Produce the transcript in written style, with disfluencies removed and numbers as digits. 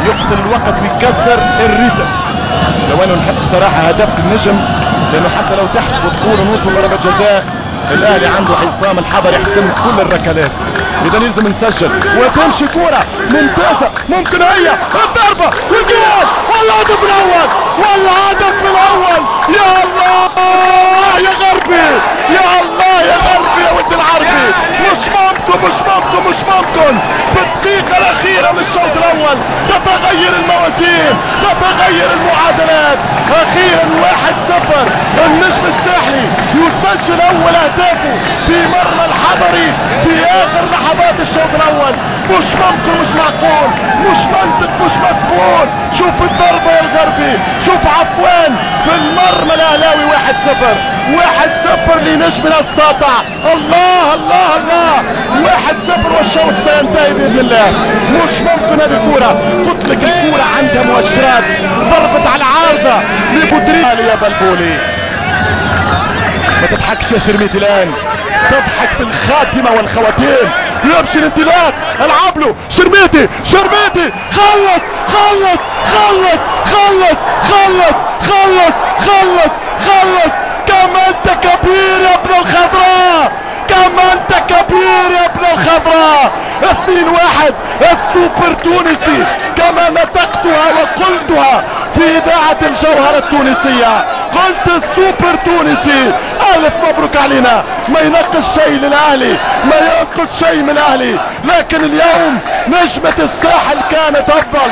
يقتل الوقت ويكسر الريتم. لو انا نحب صراحه هدف النجم، لانه حتى لو تحسب وتقول نوصل ضربه جزاء، الاهلي عنده عصام الحضر يحسم كل الركلات، اذا يلزم نسجل وتمشي كوره ممتازه. ممكن هي الضربه والجول والهدف الاول والهدف الاول. يا الله يا غربي، يا الله يا غربي يا ولد العربي، مش ممكن مش ممكن مش ممكن. في الدقيقه الاخيره من الشوط الاول تتغير الموازين، تتغير المعادلات. اخيرا 1-0 النجم الساحلي يسجل اول اهدافه في مرمى الحضري في اخر لحظات الشوط الاول. مش ممكن مش معقول، مش منطق مش مقبول. شوف الضربه يا الغربي، شوف عفوان في المرمى الاهلاوي. 1-0 1-0 لنجمنا الساطع. الله الله الله 1-0 والشوط سينتهي باذن الله. مش ممكن هذه الكوره، قلت لك الكوره عندها مؤشرات. ضربت على العارضه لبودريال يا بلبولي. ما تضحكش يا شرميتي الان، تضحك في الخاتمه والخواتيم. يمشي الانطلاق، العب له شرميتي، شرميتي خلص خلص خلص خلص خلص خلص خلص خلص. كم انت كبير يا ابن الخضراء، كم انت كبير يا ابن الخضراء. 2-1 السوبر تونسي كما نطقتها وقلتها في اذاعة الجوهرة التونسية. قلت السوبر تونسي. الف مبروك علينا. ما ينقص شيء للاهلي، ما ينقص شيء من الاهلي، لكن اليوم نجمة الساحل كانت افضل.